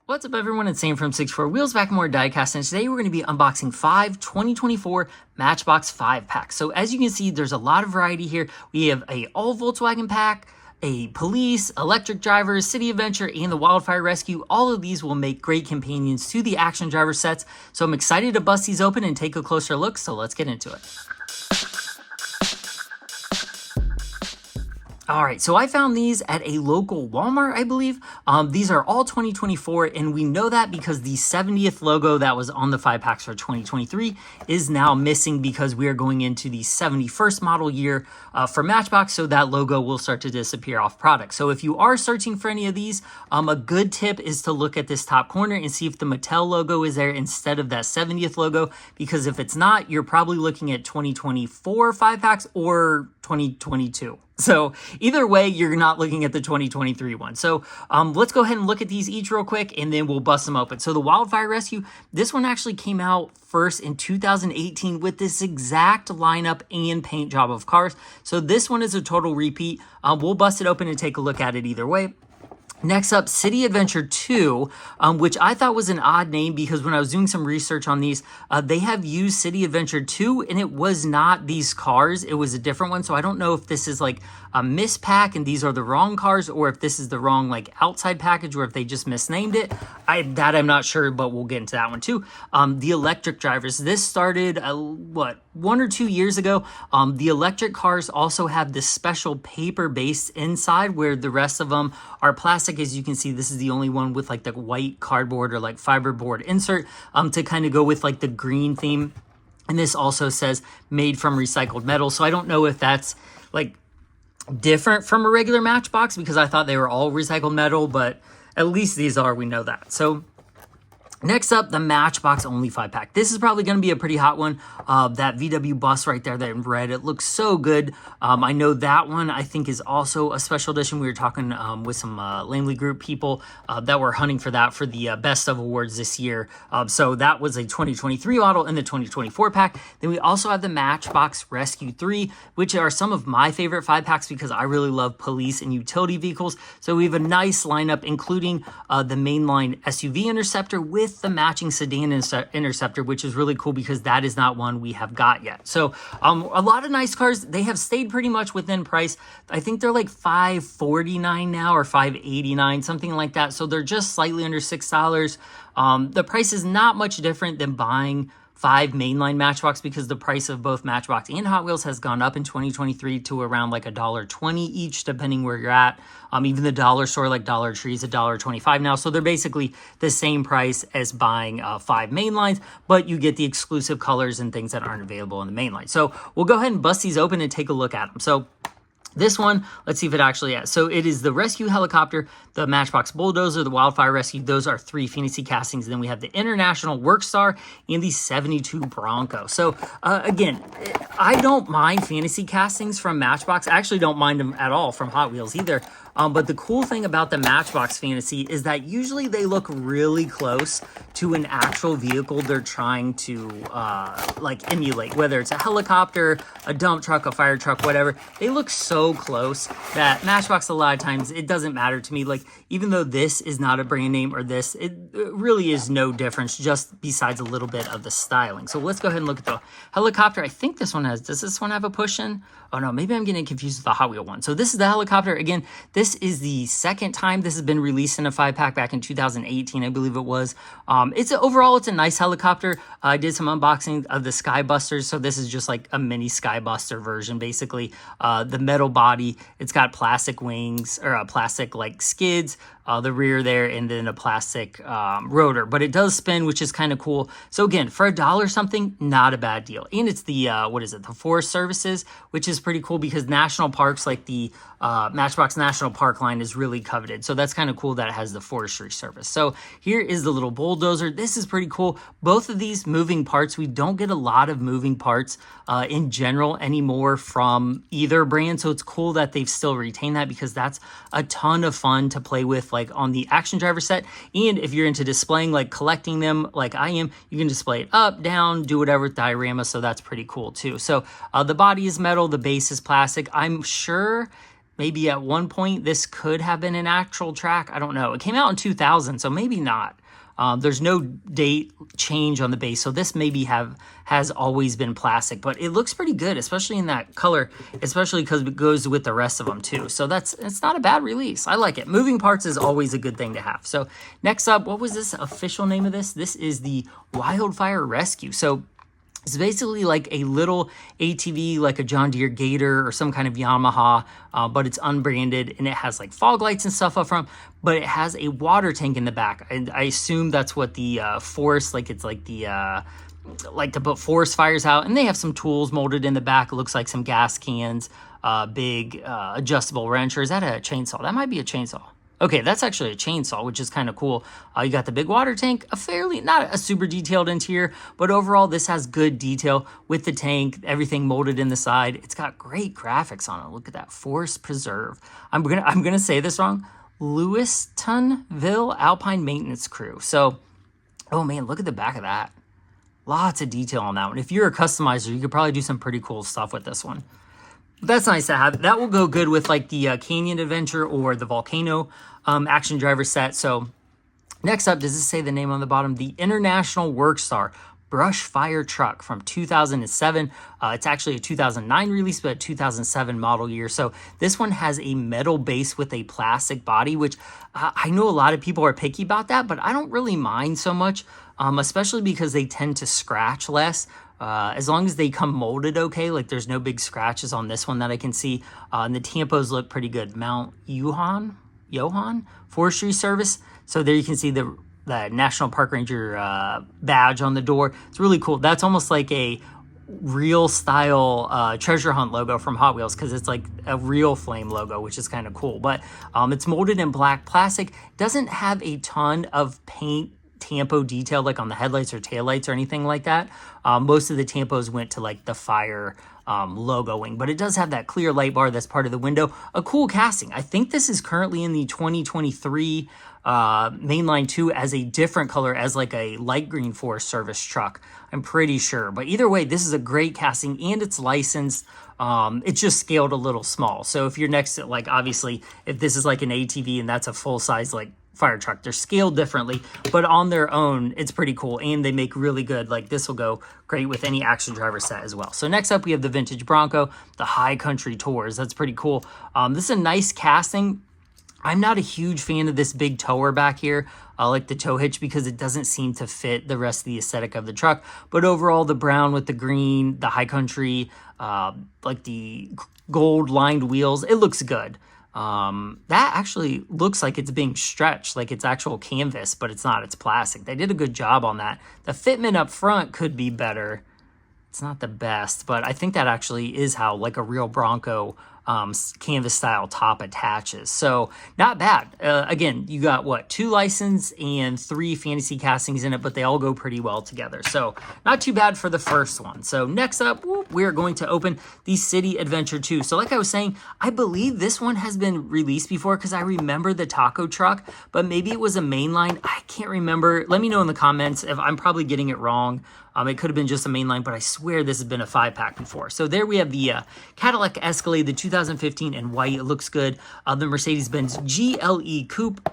What's up everyone, it's Sam from 64 Wheels back more diecast, and today we're going to be unboxing 5 2024 Matchbox 5 packs. So as you can see, there's a lot of variety here. We have a all Volkswagen pack, a police, electric drivers, city adventure, and the Wildfire Rescue. All of these will make great companions to the action driver sets. So I'm excited to bust these open and take a closer look, so let's get into it. All right, so I found these at a local Walmart, I believe. These are all 2024, and we know that because the 70th logo that was on the 5 packs for 2023 is now missing because we are going into the 71st model year for Matchbox, so that logo will start to disappear off product. So if you are searching for any of these, a good tip is to look at this top corner and see if the Mattel logo is there instead of that 70th logo, because if it's not, you're probably looking at 2024 5 packs or 2022. So either way, you're not looking at the 2023 one. So let's go ahead and look at these each real quick, and then we'll bust them open. So the Wildfire Rescue, this one actually came out first in 2018 with this exact lineup and paint job of cars. So this one is a total repeat. We'll bust it open and take a look at it either way. Next up, City Adventure 2, which I thought was an odd name because when I was doing some research on these, they have used City Adventure 2, and it was not these cars. It was a different one, so I don't know if this is like a mispack and these are the wrong cars, or if this is the wrong like outside package, or if they just misnamed it. I'm not sure, but we'll get into that one too. The Electric Drivers. This started, 1 or 2 years ago. The electric cars also have this special paper base inside where the rest of them are plastic. As you can see, this is the only one with like the white cardboard or like fiberboard insert to kind of go with like the green theme. And this also says made from recycled metal. So I don't know if that's like different from a regular Matchbox because I thought they were all recycled metal, but at least these are, we know that. So next up, the Matchbox only 5 pack. This is probably going to be a pretty hot one. That VW bus right there, that in red, it looks so good. I know that one I think is also a special edition. We were talking with some Langley Group people that were hunting for that for the best of awards this year. So that was a 2023 model in the 2024 pack. Then we also have the MBX Rescue III, which are some of my favorite 5 packs because I really love police and utility vehicles. So we have a nice lineup, including the mainline SUV Interceptor with the matching sedan Interceptor, which is really cool because that is not one we have got yet. So a lot of nice cars. They have stayed pretty much within price. I think they're like $549 now or $589, something like that. So they're just slightly under $6. The price is not much different than buying 5 mainline Matchbox because the price of both Matchbox and Hot Wheels has gone up in 2023 to around like $1.20 each, depending where you're at. Even the dollar store like Dollar Tree is $1.25 now. So they're basically the same price as buying 5 mainlines, but you get the exclusive colors and things that aren't available in the mainline. So we'll go ahead and bust these open and take a look at them. So this one, let's see if it actually has. So it is the Rescue Helicopter, the Matchbox Bulldozer, the Wildfire Rescue. Those are 3 fantasy castings. And then we have the International Workstar and the 72 Bronco. So again, I don't mind fantasy castings from Matchbox. I actually don't mind them at all from Hot Wheels either. But the cool thing about the Matchbox Fantasy is that usually they look really close to an actual vehicle they're trying to like emulate, whether it's a helicopter, a dump truck, a fire truck, whatever. They look so close that Matchbox, a lot of times, it doesn't matter to me. Like, even though this is not a brand name or this, it really is no difference just besides a little bit of the styling. So let's go ahead and look at the helicopter. I think this one has, does this one have a push-in? Oh no, maybe I'm getting confused with the Hot Wheel one. So this is the helicopter. Again, this is the second time this has been released in a 5 pack back in 2018, I believe it was. Overall, it's a nice helicopter. I did some unboxing of the Skybusters. So this is just like a mini Skybuster version, basically. The metal body, it's got plastic wings or plastic like skids, the rear there, and then a plastic rotor, but it does spin, which is kind of cool. So again, for $1 something, not a bad deal. And it's the the Forest Services, which is pretty cool because national parks like the Matchbox National Park line is really coveted. So that's kind of cool that it has the Forestry Service. So here is the little bulldozer. This is pretty cool. Both of these moving parts, we don't get a lot of moving parts in general anymore from either brand. So it's cool that they've still retained that because that's a ton of fun to play with like on the action driver set. And if you're into displaying, like collecting them like I am, you can display it up, down, do whatever with diorama. So that's pretty cool too. So the body is metal, the base is plastic. I'm sure maybe at one point this could have been an actual track. I don't know. It came out in 2000, so maybe not. There's no date change on the base, so this maybe has always been plastic, but it looks pretty good, especially in that color, especially because it goes with the rest of them too. So it's not a bad release. I like it. Moving parts is always a good thing to have. So next up, what was this official name of this? This is the Wildfire Rescue. So it's basically like a little ATV, like a John Deere Gator or some kind of Yamaha, but it's unbranded, and it has like fog lights and stuff up front, but it has a water tank in the back. And I assume that's what the forest, like it's like the, like to put forest fires out. And they have some tools molded in the back. It looks like some gas cans, big adjustable wrench, or is that a chainsaw? That might be a chainsaw. Okay, that's actually a chainsaw, which is kind of cool. You got the big water tank, not a super detailed interior, but overall this has good detail with the tank, everything molded in the side. It's got great graphics on it. Look at that, Forest Preserve. I'm gonna say this wrong. Lewistonville Alpine Maintenance Crew. So, oh man, look at the back of that. Lots of detail on that one. If you're a customizer, you could probably do some pretty cool stuff with this one. That's nice to have. That will go good with like the Canyon Adventure or the Volcano action driver set. So next up, does this say the name on the bottom? The International Workstar Brush Fire Truck from 2007. It's actually a 2009 release, but a 2007 model year. So this one has a metal base with a plastic body, which I know a lot of people are picky about that, but I don't really mind so much, especially because they tend to scratch less. As long as they come molded okay, like there's no big scratches on this one that I can see. And the tampos look pretty good. Mount Johann Forestry Service. So there you can see the National Park Ranger badge on the door. It's really cool. That's almost like a real style treasure hunt logo from Hot Wheels, because it's like a real flame logo, which is kind of cool. But it's molded in black plastic. Doesn't have a ton of paint tampo detail like on the headlights or taillights or anything like that. Most of the tampos went to like the fire logoing, but it does have that clear light bar that's part of the window. A cool casting. I think this is currently in the 2023 mainline 2 as a different color, as like a light green Forest Service truck, I'm pretty sure. But either way, this is a great casting, and it's licensed. It's just scaled a little small. So if you're next to, like, obviously if this is like an ATV and that's a full size like fire truck, they're scaled differently, but on their own it's pretty cool, and they make really good, like this will go great with any action driver set as well. So next up we have the vintage Bronco, the High Country Tours. That's pretty cool. This is a nice casting. I'm not a huge fan of this big tower back here, like the tow hitch, because it doesn't seem to fit the rest of the aesthetic of the truck. But overall, the brown with the green, the High Country, like the gold lined wheels, it looks good. That actually looks like it's being stretched, like it's actual canvas, but it's not, it's plastic. They did a good job on that. The fitment up front could be better. It's not the best, but I think that actually is how like a real Bronco canvas style top attaches. So not bad. Again, you got what, 2 licensed and 3 fantasy castings in it, but they all go pretty well together. So not too bad for the first one. So next up, we're going to open the City Adventure 2. So like I was saying, I believe this one has been released before, because I remember the taco truck, but maybe it was a mainline. I can't remember. Let me know in the comments if I'm probably getting it wrong. It could have been just a mainline, but I swear this has been a 5-pack before. So there we have the Cadillac Escalade, the 2015 in white. It looks good. The Mercedes-Benz GLE Coupe,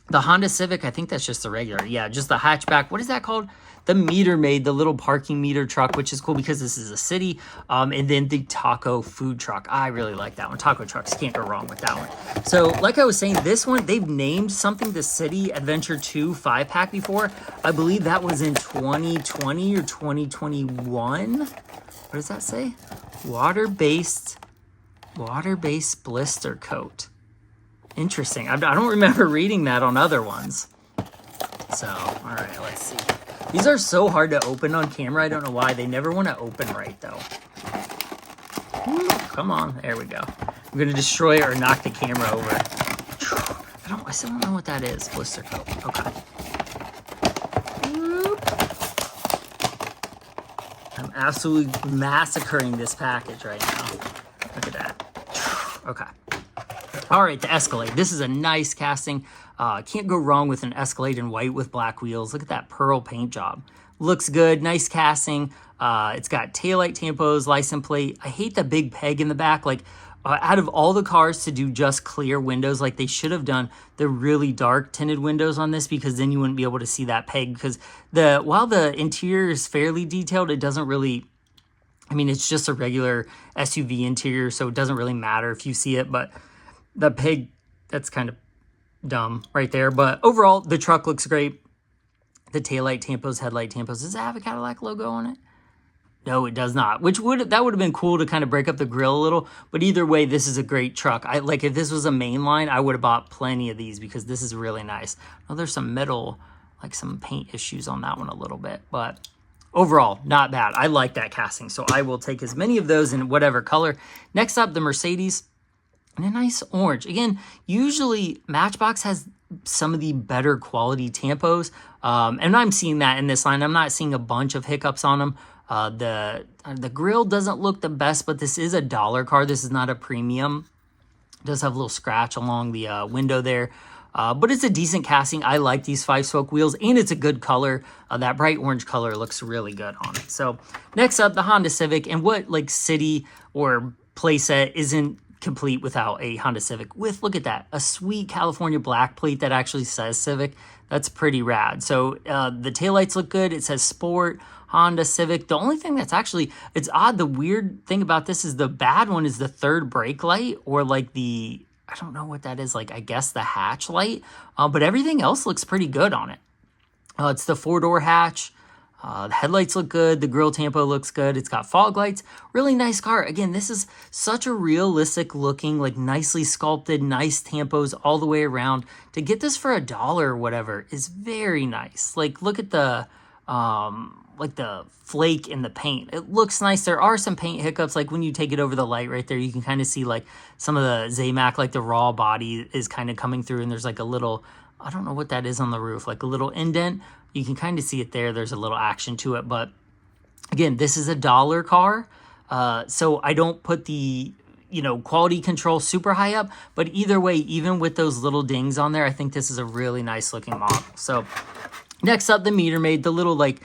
the Honda Civic. I think that's just the regular. Yeah, just the hatchback. What is that called? The Meter Maid, the little parking meter truck, which is cool because this is a city. And then the taco food truck. I really like that one. Taco trucks, can't go wrong with that one. So like I was saying, this one, they've named something the City Adventure 2 5-pack before. I believe that was in 2020 or 2021. What does that say? Water-based blister coat. Interesting. I don't remember reading that on other ones. So, all right, let's see. These are so hard to open on camera. I don't know why. They never want to open right, though. Ooh, come on. There we go. I'm going to destroy or knock the camera over. I still don't know what that is. Blister coat. Okay. I'm absolutely massacring this package right now. Look at that. Okay. All right, the Escalade. This is a nice casting. Can't go wrong with an Escalade in white with black wheels. Look at that pearl paint job. Looks good. Nice casting. It's got taillight tampos, license plate. I hate the big peg in the back. Like, out of all the cars to do just clear windows, like they should have done the really dark tinted windows on this, because then you wouldn't be able to see that peg, because while the interior is fairly detailed, it doesn't really, I mean, it's just a regular SUV interior, so it doesn't really matter if you see it, but the peg, that's kind of dumb right there. But overall, the truck looks great. The taillight tampos, headlight tampos, does it have a Cadillac logo on it? No, it does not, that would have been cool to kind of break up the grill a little, but either way, this is a great truck. Like if this was a mainline, I would have bought plenty of these because this is really nice. Oh, there's some metal, like some paint issues on that one a little bit, but overall, not bad. I like that casting, so I will take as many of those in whatever color. Next up, the Mercedes, and a nice orange. Again, usually Matchbox has some of the better quality tampos, and I'm seeing that in this line. I'm not seeing a bunch of hiccups on them. The grill doesn't look the best, but this is a dollar car. This is not a premium. It does have a little scratch along the window there, but it's a decent casting. I like these 5-spoke wheels, and it's a good color. That bright orange color looks really good on it. So next up, the Honda Civic, and what like city or playset isn't complete without a Honda Civic with, look at that, a sweet California black plate that actually says Civic. That's pretty rad. So the taillights look good. It says Sport, Honda Civic. The only thing that's actually, it's odd, the weird thing about this is the bad one is the third brake light, or like the, I don't know what that is, like I guess the hatch light, but everything else looks pretty good on it. It's the 4-door hatch. The headlights look good. The grille tampo looks good. It's got fog lights. Really nice car. Again, this is such a realistic looking, like nicely sculpted, nice tampos all the way around. To get this for $1 or whatever is very nice. Like look at the like the flake in the paint. It looks nice. There are some paint hiccups, like when you take it over the light right there, you can kind of see like some of the Zamac, like the raw body is kind of coming through, and there's like a little, I don't know what that is on the roof, like a little indent. You can kind of see it there. There's a little action to it. But again, this is a $1 car. So I don't put the, quality control super high up. But either way, even with those little dings on there, I think this is a really nice looking model. So next up, the Meter Maid, the little like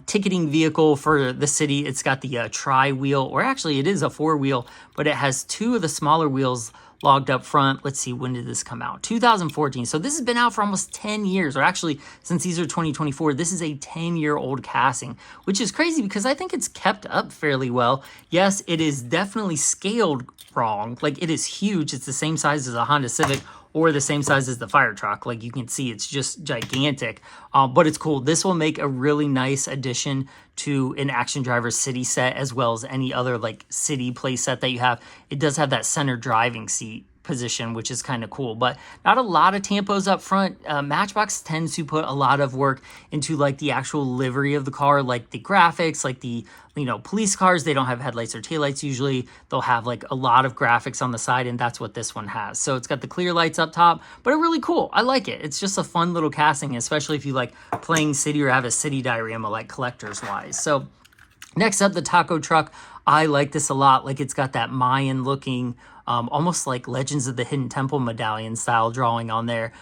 ticketing vehicle for the city. It's got the tri-wheel, or actually it is a 4-wheel, but it has 2 of the smaller wheels logged up front. Let's see, when did this come out? 2014. So this has been out for almost 10 years, or actually since these are 2024, this is a 10-year-old casting, which is crazy because I think it's kept up fairly well. Yes, it is definitely scaled wrong. Like it is huge. It's the same size as a Honda Civic, or the same size as the fire truck. Like you can see, it's just gigantic, but it's cool. This will make a really nice addition to an Action Driver city set, as well as any other like city play set that you have. It does have that center driving seat position, which is kind of cool, but not a lot of tampos up front. Matchbox tends to put a lot of work into like the actual livery of the car, like the graphics, like the police cars. They don't have headlights or taillights usually. They'll have like a lot of graphics on the side, and that's what this one has. So it's got the clear lights up top, but it's really cool. I like it. It's just a fun little casting, especially if you like playing city or have a city diorama like collectors wise. So next up, the taco truck. I like this a lot. Like it's got that Mayan looking, almost like Legends of the Hidden Temple medallion style drawing on there.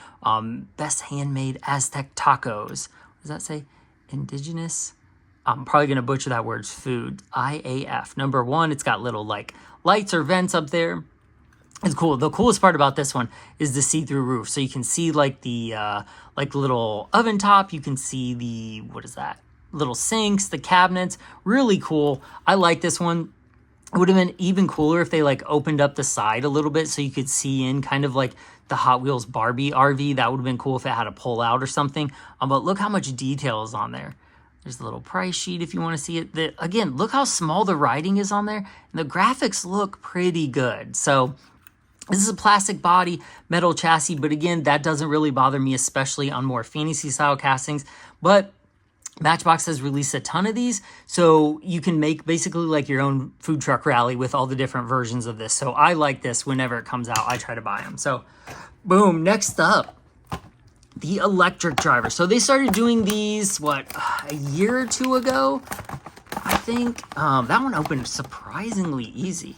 Best handmade Aztec tacos. What does that say? Indigenous? I'm probably going to butcher that word's food. IAF. Number 1, it's got little like lights or vents up there. It's cool. The coolest part about this one is the see-through roof. So you can see like the little oven top. You can see the, what is that? Little sinks, the cabinets. Really cool. I like this one. It would have been even cooler if they like opened up the side a little bit so you could see in, kind of like the Hot Wheels Barbie RV. That would have been cool if it had a pull out or something. But look how much detail is on there. There's a little price sheet if you want to see it. Again, look how small the writing is on there. And the graphics look pretty good. So this is a plastic body, metal chassis. But again, that doesn't really bother me, especially on more fantasy style castings. But Matchbox has released a ton of these, so you can make basically like your own food truck rally with all the different versions of this. So I like this. Whenever it comes out, I try to buy them. So boom, next up, the electric driver. So they started doing these, a year or 2 ago, I think. That one opened surprisingly easy.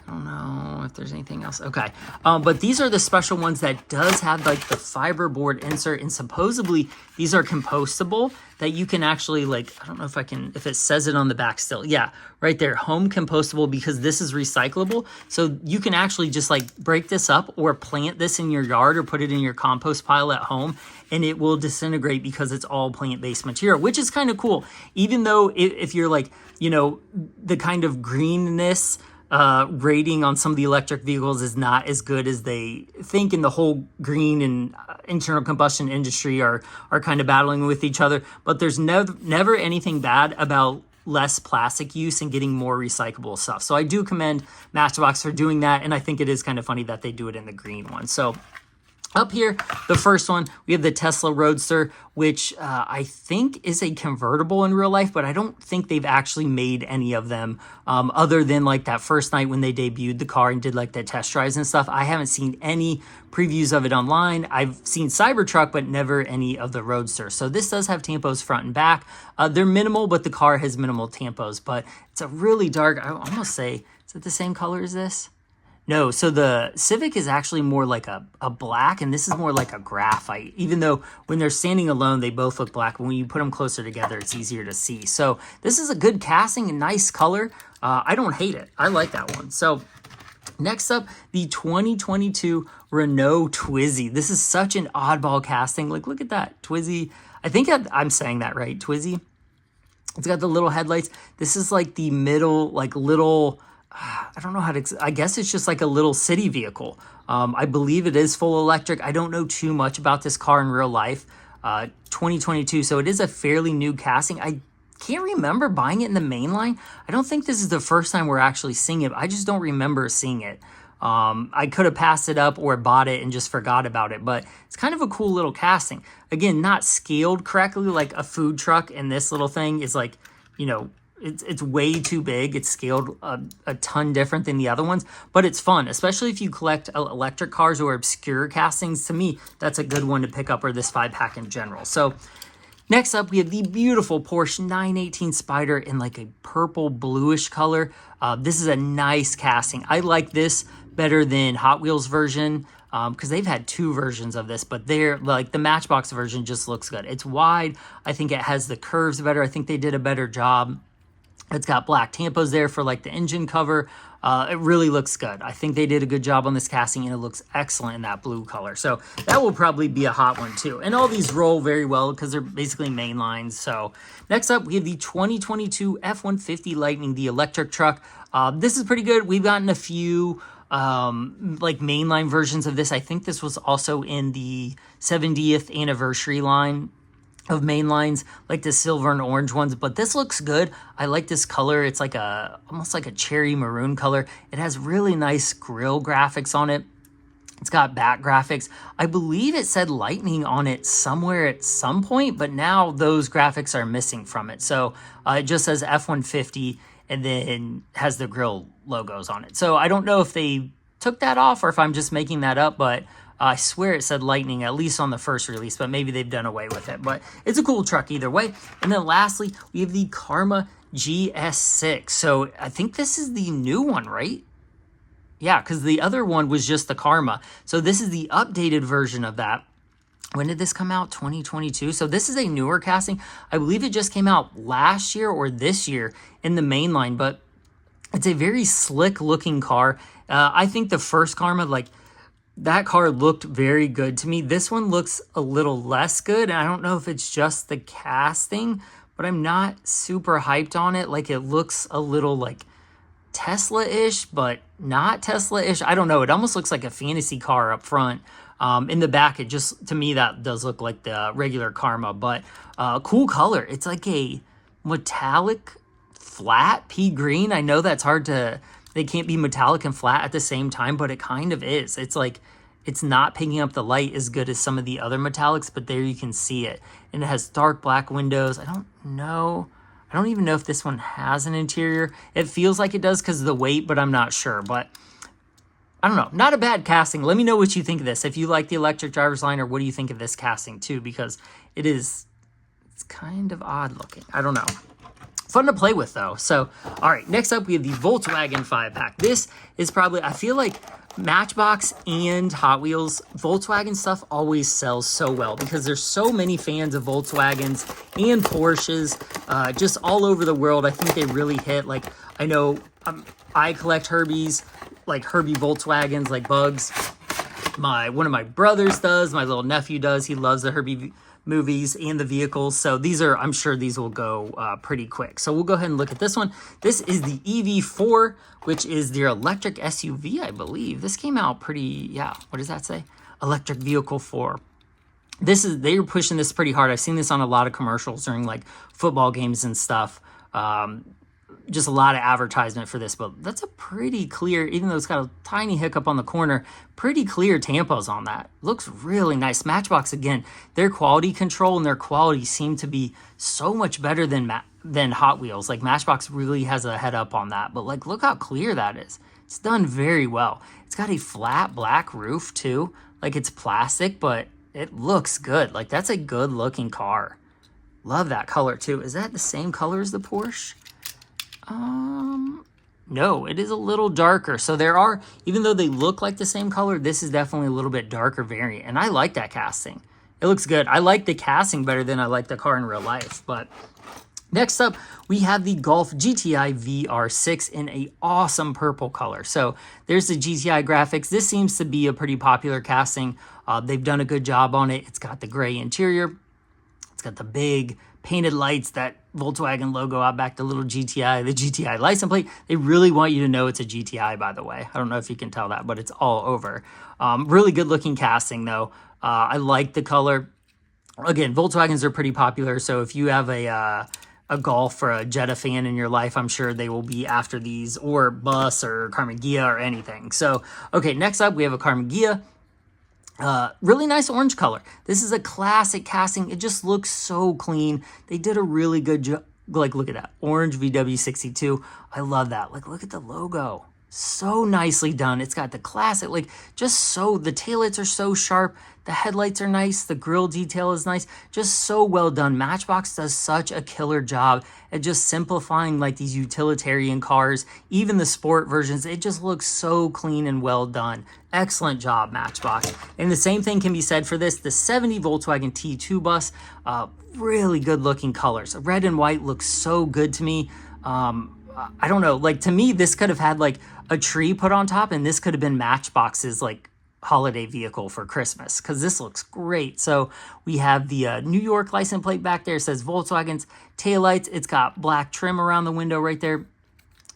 I don't know if there's anything else. Okay. But these are the special ones that does have like the fiberboard insert, and supposedly these are compostable that you can actually like, I don't know if it says it on the back still. Yeah, right there, home compostable, because this is recyclable. So you can actually just like break this up or plant this in your yard or put it in your compost pile at home, and it will disintegrate because it's all plant-based material, which is kind of cool. Even though if you're like, you know, the kind of greenness rating on some of the electric vehicles is not as good as they think, and the whole green and internal combustion industry are kind of battling with each other. But there's never anything bad about less plastic use and getting more recyclable stuff. So I do commend Matchbox for doing that, and I think it is kind of funny that they do it in the green one. So up here, the first one, we have the Tesla Roadster, which I think is a convertible in real life, but I don't think they've actually made any of them other than like that first night when they debuted the car and did like the test drives and stuff. I haven't seen any previews of it online. I've seen Cybertruck, but never any of the Roadster. So this does have tampos front and back. They're minimal, but the car has minimal tampos, but it's a really dark, I almost say, is it the same color as this? No, so the Civic is actually more like a black, and this is more like a graphite, even though when they're standing alone, they both look black. But when you put them closer together, it's easier to see. So this is a good casting, a nice color. I don't hate it. I like that one. So next up, the 2022 Renault Twizy. This is such an oddball casting. Like, look at that, Twizy. I think I'm saying that right, Twizy. It's got the little headlights. This is like the middle, like little... I don't know how to, I guess it's just like a little city vehicle. I believe it is full electric. I don't know too much about this car in real life. 2022, so it is a fairly new casting. I can't remember buying it in the main line. I don't think this is the first time we're actually seeing it. I just don't remember seeing it. I could have passed it up or bought it and just forgot about it, but it's kind of a cool little casting. Again, not scaled correctly like a food truck, and this little thing is like, you know, it's way too big. It's scaled a ton different than the other ones, but it's fun, especially if you collect electric cars or obscure castings. To me, that's a good one to pick up, or this 5-pack in general. So next up, we have the beautiful Porsche 918 Spyder in like a purple bluish color. This is a nice casting. I like this better than Hot Wheels version, because they've had two versions of this, but they're like the Matchbox version just looks good. It's wide. I think it has the curves better. I think they did a better job. It's got black tampos there for like the engine cover. It really looks good. I think they did a good job on this casting, and it looks excellent in that blue color. So that will probably be a hot one too. And all these roll very well because they're basically main lines. So next up, we have the 2022 F-150 Lightning, the electric truck. This is pretty good. We've gotten a few like mainline versions of this. I think this was also in the 70th anniversary line of main lines, like the silver and orange ones, but this looks good. I like this color. It's like almost like a cherry maroon color. It has really nice grille graphics on it. It's got back graphics. I believe it said Lightning on it somewhere at some point, but now those graphics are missing from it. So it just says F-150 and then has the grille logos on it. So I don't know if they took that off or if I'm just making that up, but I swear it said Lightning, at least on the first release, but maybe they've done away with it. But it's a cool truck either way. And then lastly, we have the Karma GS6. So I think this is the new one, right? Yeah, because the other one was just the Karma. So this is the updated version of that. When did this come out? 2022. So this is a newer casting. I believe it just came out last year or this year in the main line, but it's a very slick looking car. I think the first Karma, like, that car looked very good to me. This one looks a little less good. And I don't know if it's just the casting, but I'm not super hyped on it. Like, it looks a little like Tesla-ish, but not Tesla-ish. I don't know. It almost looks like a fantasy car up front. In the back, it just, to me, that does look like the regular Karma, but cool color. It's like a metallic flat pea green. I know that's hard to... They can't be metallic and flat at the same time, but it kind of is. It's like, it's not picking up the light as good as some of the other metallics, but there you can see it. And it has dark black windows. I don't know. I don't even know if this one has an interior. It feels like it does because of the weight, but I'm not sure. But I don't know. Not a bad casting. Let me know what you think of this. If you like the electric driver's line, or what do you think of this casting too? Because it's kind of odd looking. I don't know. fun to play with though. So, all right, next up we have the Volkswagen 5-pack. This is probably, I feel like Matchbox and Hot Wheels, Volkswagen stuff always sells so well because there's so many fans of Volkswagens and Porsches just all over the world. I think they really hit. Like, I know I collect Herbies, like Herbie Volkswagens, like Bugs. One of my brothers does, my little nephew does. He loves the Herbie movies and the vehicles. So these are, I'm sure these will go pretty quick. So we'll go ahead and look at this one. This is the EV4, which is their electric SUV, I believe. This came out pretty, yeah, what does that say? Electric Vehicle 4. They were pushing this pretty hard. I've seen this on a lot of commercials during like football games and stuff. Just a lot of advertisement for this, but that's a pretty clear, even though it's got a tiny hiccup on the corner, pretty clear tampos on that. Looks really nice. Matchbox, again, their quality control and their quality seem to be so much better than Hot Wheels. Like Matchbox really has a head up on that, but like look how clear that is. It's done very well. It's got a flat black roof too. Like it's plastic, but it looks good. Like that's a good looking car. Love that color too. Is that the same color as the Porsche? No, it is a little darker. So there are, even though they look like the same color, this is definitely a little bit darker variant. And I like that casting. It looks good. I like the casting better than I like the car in real life. But next up, we have the Golf GTI VR6 in a awesome purple color. So there's the GTI graphics. This seems to be a pretty popular casting. They've done a good job on it. It's got the gray interior. It's got the big painted lights, that Volkswagen logo out back, the little GTI, the GTI license plate. They really want you to know it's a GTI, by the way. I don't know if you can tell that, but it's all over. Really good looking casting though. I like the color. Again, Volkswagens are pretty popular, so if you have a Golf or a Jetta fan in your life, I'm sure they will be after these, or Bus or Carmen Ghia or anything. So, okay, next up we have a Carmen Ghia. Really nice orange color. This is a classic casting. It just looks so clean. They did a really good job. Like, look at that. Orange VW62. I love that. Like, look at the logo. So nicely done. It's got the classic, like, just so, the taillights are so sharp. The headlights are nice. The grille detail is nice. Just so well done. Matchbox does such a killer job at just simplifying, like, these utilitarian cars, even the sport versions. It just looks so clean and well done. Excellent job, Matchbox. And the same thing can be said for this, the 70 Volkswagen T2 bus. Really good looking colors. Red and white looks so good to me. I don't know, like, to me, this could have had like a tree put on top, and this could have been Matchbox's like holiday vehicle for Christmas, because this looks great. So we have the New York license plate back there. It says Volkswagen's taillights. It's got black trim around the window right there.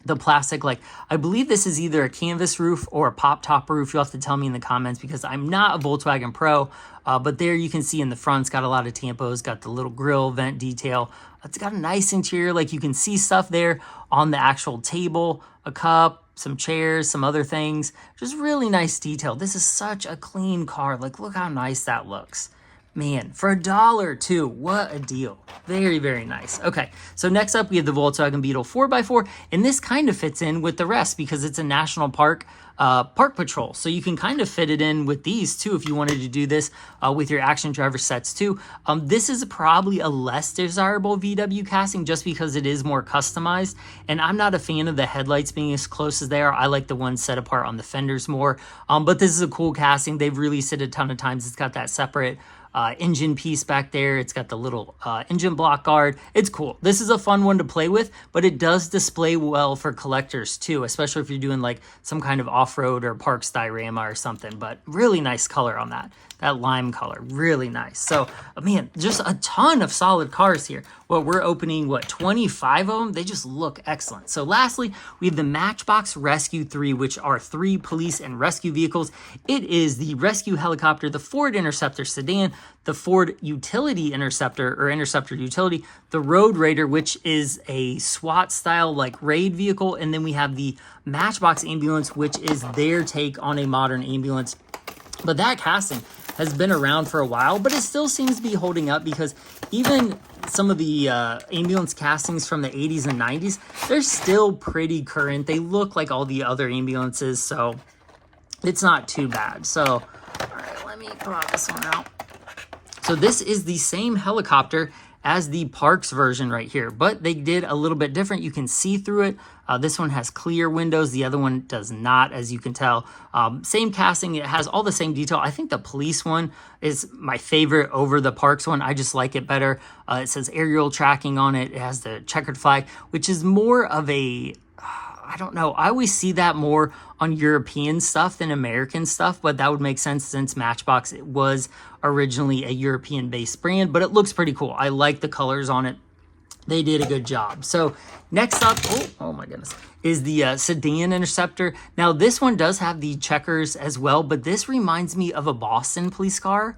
The plastic, like, I believe this is either a canvas roof or a pop top roof. You'll have to tell me in the comments because I'm not a Volkswagen pro, but there you can see in the front, it's got a lot of tampos, got the little grill vent detail. It's got a nice interior, like you can see stuff there on the actual table, a cup, some chairs, some other things. Just really nice detail. This is such a clean car. Like, look how nice that looks. Man, for $1 too, what a deal. Very, very nice. Okay, so next up we have the Volkswagen Beetle 4x4, and this kind of fits in with the rest because it's a national park patrol. So you can kind of fit it in with these too if you wanted to do this with your action driver sets too. This is probably a less desirable VW casting just because it is more customized, and I'm not a fan of the headlights being as close as they are. I like the ones set apart on the fenders more, but this is a cool casting. They've released it a ton of times. It's got that separate engine piece back there. It's got the little engine block guard. It's cool. This is a fun one to play with, but it does display well for collectors too, especially if you're doing like some kind of off-road or parks diorama or something. But really nice color on that. That lime color, really nice. So, man, just a ton of solid cars here. Well, we're opening, what, 25 of them? They just look excellent. So lastly, we have the Matchbox Rescue 3, which are 3 police and rescue vehicles. It is the rescue helicopter, the Ford Interceptor sedan, the Ford Utility Interceptor, or Interceptor Utility, the Road Raider, which is a SWAT-style, like, raid vehicle, and then we have the Matchbox ambulance, which is their take on a modern ambulance. But that casting has been around for a while, but it still seems to be holding up because even some of the ambulance castings from the 80s and 90s, they're still pretty current. They look like all the other ambulances, so it's not too bad. So, all right, let me pop this one out. So this is the same helicopter as the Parks version right here, but they did a little bit different. You can see through it. This one has clear windows. The other one does not, as you can tell. Same casting. It has all the same detail. I think the police one is my favorite over the Parks one. I just like it better. It says aerial tracking on it. It has the checkered flag, which is more of a... I don't know. I always see that more on European stuff than American stuff, but that would make sense since Matchbox it was originally a European-based brand, but it looks pretty cool. I like the colors on it. They did a good job. So next up, oh my goodness, is the Sedan Interceptor. Now this one does have the checkers as well, but this reminds me of a Boston police car,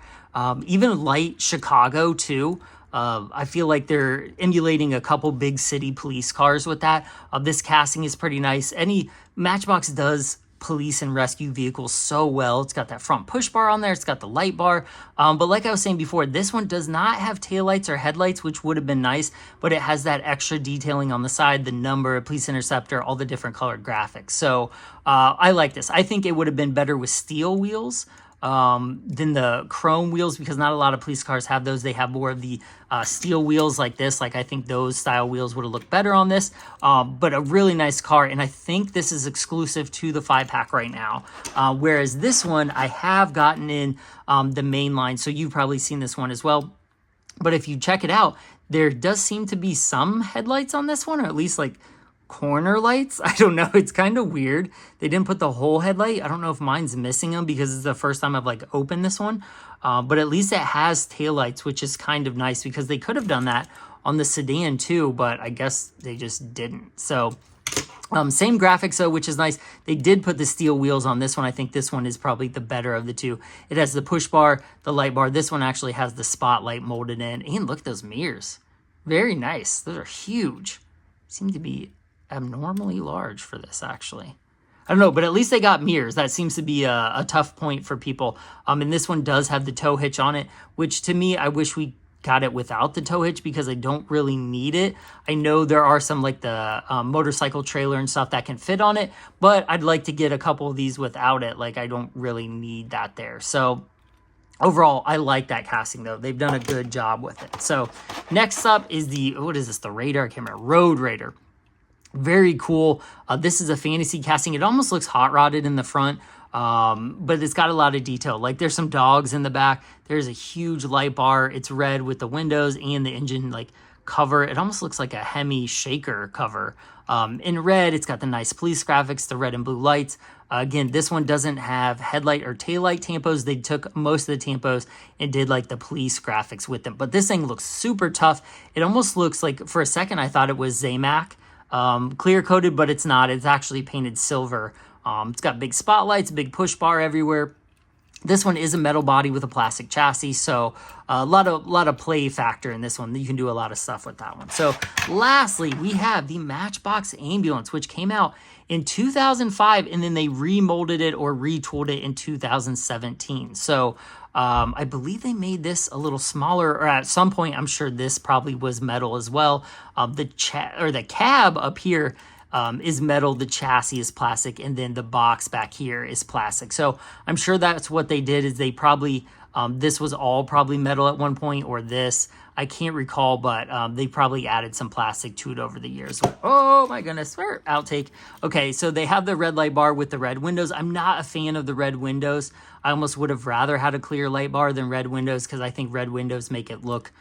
even light Chicago too. I feel like they're emulating a couple big city police cars with that. This casting is pretty nice. Matchbox does police and rescue vehicles so well. It's got that front push bar on there. It's got the light bar. But like I was saying before, this one does not have taillights or headlights, which would have been nice, but it has that extra detailing on the side, the number, police interceptor, all the different colored graphics. So I like this. I think it would have been better with steel wheels than the chrome wheels, because not a lot of police cars have those. They have more of the steel wheels like this. Like I think those style wheels would have looked better on this, but a really nice car. And I think this is exclusive to the 5-pack right now. Whereas this one, I have gotten in the main line. So you've probably seen this one as well. But if you check it out, there does seem to be some headlights on this one, or at least like corner lights. I don't know. It's kind of weird. They didn't put the whole headlight. I don't know if mine's missing them because it's the first time I've like opened this one. But at least it has taillights, which is kind of nice because they could have done that on the sedan too, but I guess they just didn't. So same graphics though, which is nice. They did put the steel wheels on this one. I think this one is probably the better of the two. It has the push bar, the light bar. This one actually has the spotlight molded in. And look at those mirrors. Very nice. Those are huge. Seem to be abnormally large for this, actually. I don't know, but at least they got mirrors. That seems to be a tough point for people. And this one does have the tow hitch on it, which to me, I wish we got it without the tow hitch because I don't really need it. I know there are some like the motorcycle trailer and stuff that can fit on it, but I'd like to get a couple of these without it. Like I don't really need that there. So overall, I like that casting though. They've done a good job with it. So next up is the, what is this? The Raider? I can't remember. Road Raider. Very cool. This is a fantasy casting. It almost looks hot rodded in the front, but it's got a lot of detail. Like there's some dogs in the back. There's a huge light bar. It's red with the windows and the engine like cover. It almost looks like a Hemi shaker cover. In red, it's got the nice police graphics, the red and blue lights. Again, this one doesn't have headlight or taillight tampos. They took most of the tampos and did like the police graphics with them. But this thing looks super tough. It almost looks like, for a second, I thought it was Zamac. Clear coated, but it's not. It's actually painted silver. It's got big spotlights, big push bar everywhere. This one is a metal body with a plastic chassis, so a lot of play factor in this one. You can do a lot of stuff with that one. So lastly, we have the Matchbox ambulance, which came out in 2005, and then they remolded it or retooled it in 2017. So I believe they made this a little smaller, or at some point, I'm sure this probably was metal as well. The cab up here is metal, the chassis is plastic, and then the box back here is plastic. So I'm sure that's what they did, is they probably, this was all probably metal at one point, or this, I can't recall, but they probably added some plastic to it over the years. Oh my goodness, outtake. Okay, so they have the red light bar with the red windows. I'm not a fan of the red windows. I almost would have rather had a clear light bar than red windows, because I think red windows make it look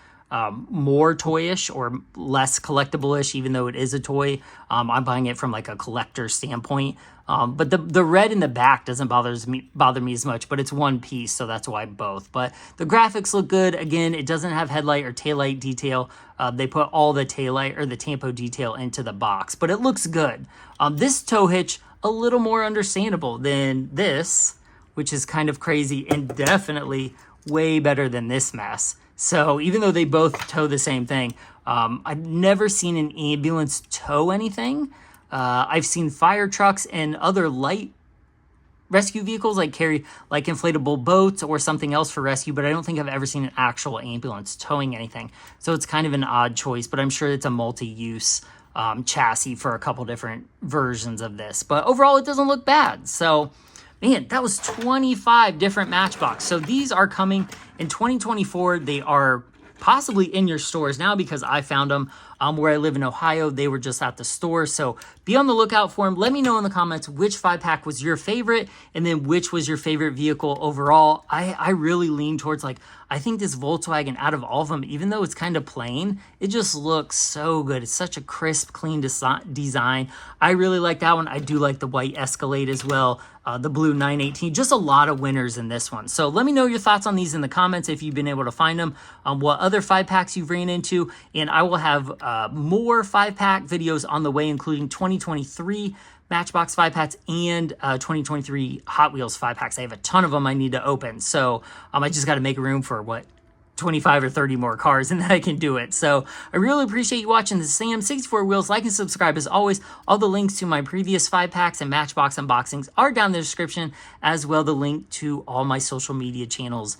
more toyish or less collectible-ish, even though it is a toy. I'm buying it from like a collector standpoint. But the red in the back doesn't bother me as much, but it's one piece, so that's why both. But the graphics look good. Again, it doesn't have headlight or taillight detail. They put all the taillight or the tampo detail into the box, but it looks good. This tow hitch, a little more understandable than this, which is kind of crazy, and definitely way better than this mess. So even though they both tow the same thing, I've never seen an ambulance tow anything. I've seen fire trucks and other light rescue vehicles like carry like inflatable boats or something else for rescue, but I don't think I've ever seen an actual ambulance towing anything. So it's kind of an odd choice, but I'm sure it's a multi-use chassis for a couple different versions of this. But overall, it doesn't look bad. So Man, that was 25 different Matchbox. So these are coming in 2024. They are possibly in your stores now because I found them where I live in Ohio. They were just at the store. So be on the lookout for them. Let me know in the comments which 5-pack was your favorite and then which was your favorite vehicle overall. I really lean towards like, I think this Volkswagen out of all of them, even though it's kind of plain, it just looks so good. It's such a crisp, clean design. I really like that one. I do like the white Escalade as well. The blue 918, just a lot of winners in this one. So let me know your thoughts on these in the comments if you've been able to find them, what other 5-packs you've ran into, and I will have more 5-pack videos on the way, including 2023 Matchbox 5-packs and 2023 Hot Wheels 5-packs. I have a ton of them I need to open, so I just got to make room for 25 or 30 more cars, and then I can do it. So I really appreciate you watching the Sam 64 Wheels. Like and subscribe as always. All the links to my previous 5-packs and Matchbox unboxings are down in the description, as well the link to all my social media channels,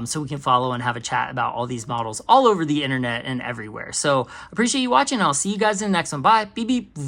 so we can follow and have a chat about all these models all over the internet and everywhere. So appreciate you watching. I'll see you guys in the next one. Bye. Beep beep.